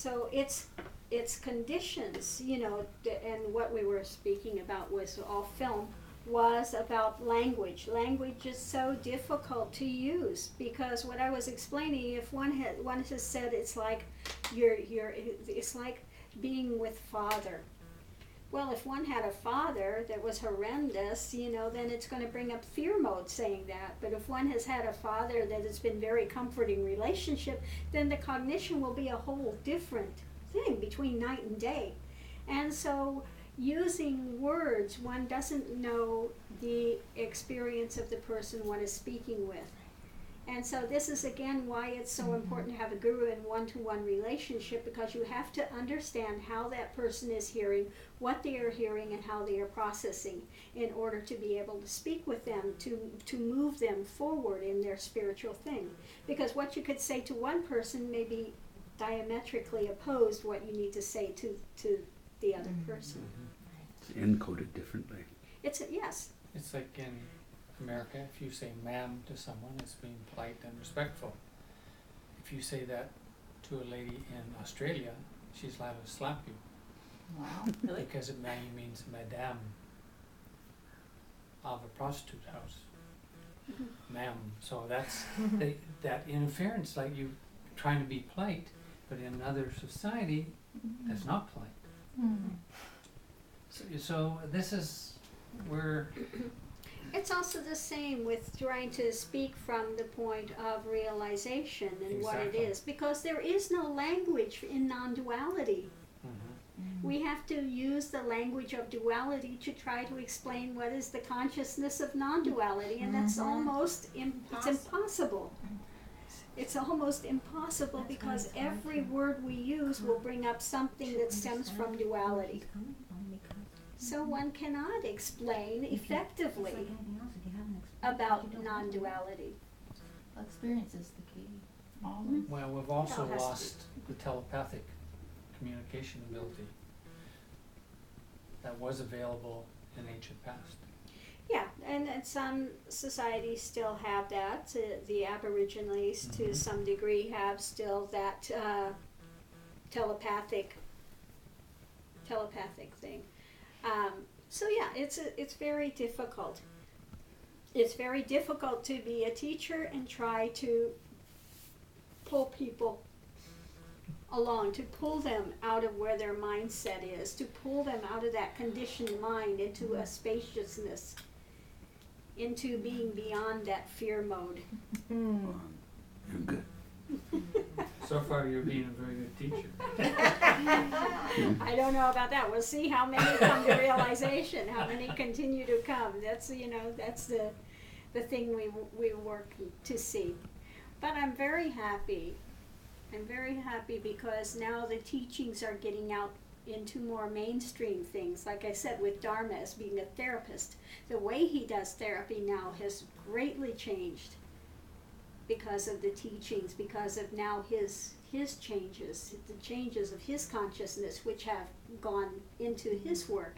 so it's conditions, and what we were speaking about was all film, was about language. Language is so difficult to use because what I was explaining, if one has said it's like it's like being with father. Well, if one had a father that was horrendous, then it's going to bring up fear mode saying that. But if one has had a father that has been very comforting relationship, then the cognition will be a whole different thing between night and day. And so using words, one doesn't know the experience of the person one is speaking with. And so this is again why it's so important to have a guru in one-to-one relationship, because you have to understand how that person is hearing, what they are hearing, and how they are processing in order to be able to speak with them, to move them forward in their spiritual thing. Because what you could say to one person may be diametrically opposed what you need to say to the other person. It's encoded differently. Yes. It's like in America, if you say ma'am to someone, it's being polite and respectful. If you say that to a lady in Australia, she's liable to slap you. Wow, really? Because it means madame of a prostitute house. Ma'am. So that's that interference, like you trying to be polite, but in another society, that's not polite. So this is where... It's also the same with trying to speak from the point of realization and what it is, because there is no language in non-duality. We have to use the language of duality to try to explain what is the consciousness of non-duality, and that's almost it's impossible. It's almost impossible because every word we use will bring up something that stems from duality. So one cannot explain effectively about non-duality. Experience is the key. Well, we've also lost the telepathic communication ability that was available in ancient past. Yeah, and some societies still have that. The Aborigines, to some degree, have still that telepathic thing. So yeah, it's very difficult. It's very difficult to be a teacher and try to pull people along, to pull them out of where their mindset is, to pull them out of that conditioned mind into a spaciousness, into being beyond that fear mode. You're good. So far you're being a very good teacher. I don't know about that. We'll see how many come to realization, how many continue to come. That's the thing we work to see. But I'm very happy. I'm very happy because now the teachings are getting out into more mainstream things. Like I said, with Dharma as being a therapist, the way he does therapy now has greatly changed because of the teachings, because of now his changes, the changes of his consciousness, which have gone into his work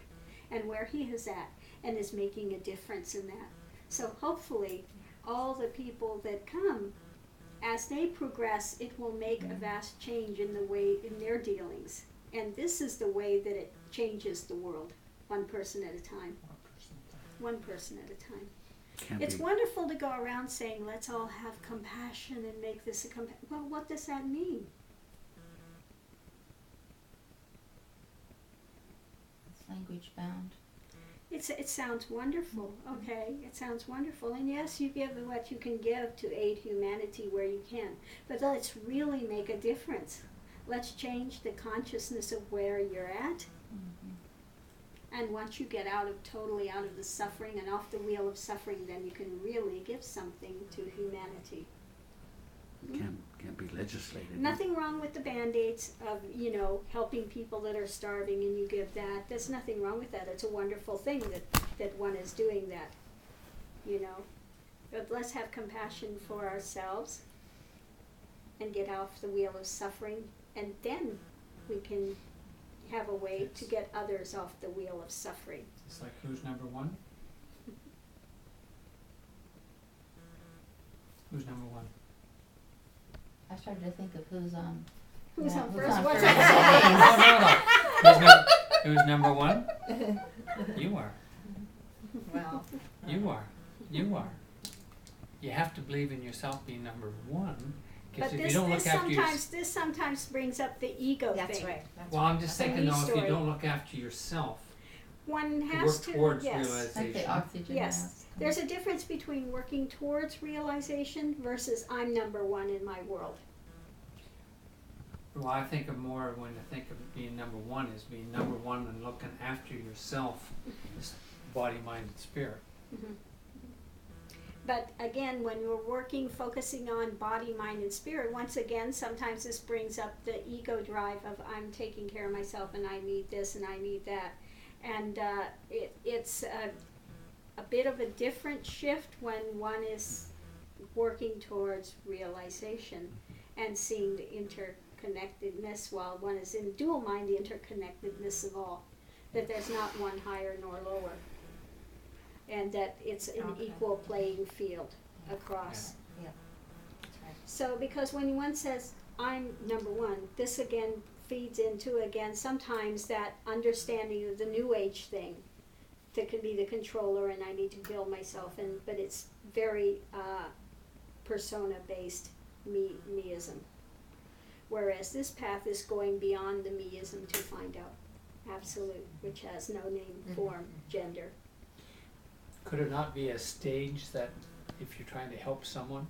and where he is at and is making a difference in that. So hopefully all the people that come, as they progress, it will make a vast change in the way, in their dealings. And this is the way that it changes the world, one person at a time. One person at a time. It's wonderful to go around saying, let's all have compassion and make this a well, what does that mean? It's language bound. It sounds wonderful, okay? It sounds wonderful. And yes, you give what you can give to aid humanity where you can. But let's really make a difference. Let's change the consciousness of where you're at. And once you get totally out of the suffering and off the wheel of suffering, then you can really give something to humanity. Can't be legislated. Nothing wrong with the Band-Aids of, helping people that are starving and you give that. There's nothing wrong with that. It's a wonderful thing that one is doing that, But let's have compassion for ourselves and get off the wheel of suffering, and then we can have a way to get others off the wheel of suffering. It's like, who's number one? Who's number one? I started to think of Who's Yeah, on who's first? on What's first? on Who's number one? You are. Well, You are. You are. You have to believe in yourself being number one, because But if you don't look after yourself. this sometimes brings up the ego that's thing. right. That's Well, I'm just That's a thinking me though, if story. you don't look after yourself, One to has work to, towards yes. Like the realization. oxygen Yes. mask. There's a difference between working towards realization versus I'm number one in my world. Well, I think of more when I think of being number one is being number one and looking after yourself, this body, mind, and spirit. Mhm. But again, when we're working, focusing on body, mind, and spirit, once again, sometimes this brings up the ego drive of I'm taking care of myself and I need this and I need that. And it's a bit of a different shift when one is working towards realization and seeing the interconnectedness, while one is in dual mind, the interconnectedness of all. That there's not one higher nor lower. And that it's an Okay. equal playing field across. That's right. So because when one says, I'm number one, this again feeds into, again, sometimes that understanding of the New Age thing, that can be the controller and I need to build myself in, but it's very persona-based meism. Whereas this path is going beyond the meism to find out absolute, which has no name, form, gender. Could it not be a stage that, if you're trying to help someone,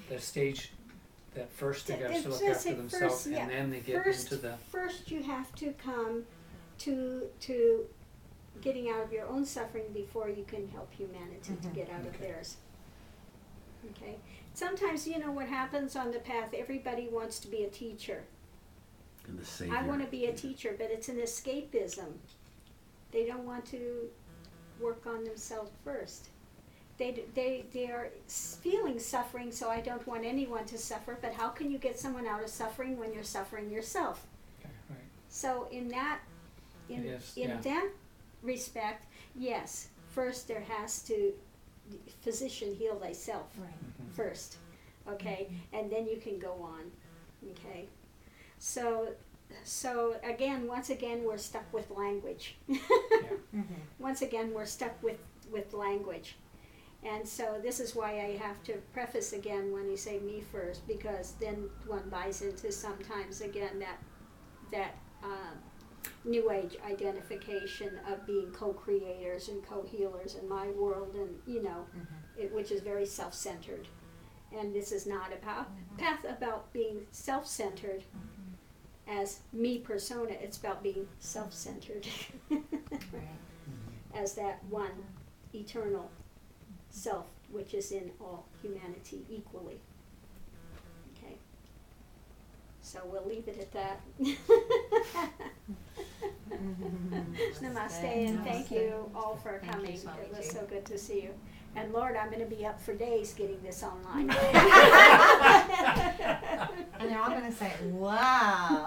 the stage that first they got to look Let's after say themselves first, yeah. and then they get First, into the, first you have to come to getting out of your own suffering before you can help humanity to get out of Okay. theirs. Okay? Sometimes, you know what happens on the path, everybody wants to be a teacher. And the savior. I want to be a teacher, but it's an escapism. They don't want to work on themselves first. They are feeling suffering, so I don't want anyone to suffer, but how can you get someone out of suffering when you're suffering yourself? okay, right, So in that, Yes, in yeah. that respect, yes, first there has to, physician, heal thyself Right. mhm. first, okay, and then you can go on, okay. So again, once again, we're stuck with language. Once again, we're stuck with language. And so this is why I have to preface again when you say me first, because then one buys into sometimes again that New Age identification of being co-creators and co-healers in my world, and you know, which is very self-centered. And this is not a path about being self-centered as me persona. It's about being self-centered as that one eternal self, which is in all humanity equally. Okay. So we'll leave it at that. Namaste, and thank you all for Thank you, coming. It Swami-G. was so good to see you. And Lord, I'm going to be up for days getting this online. And they're all going to say, wow.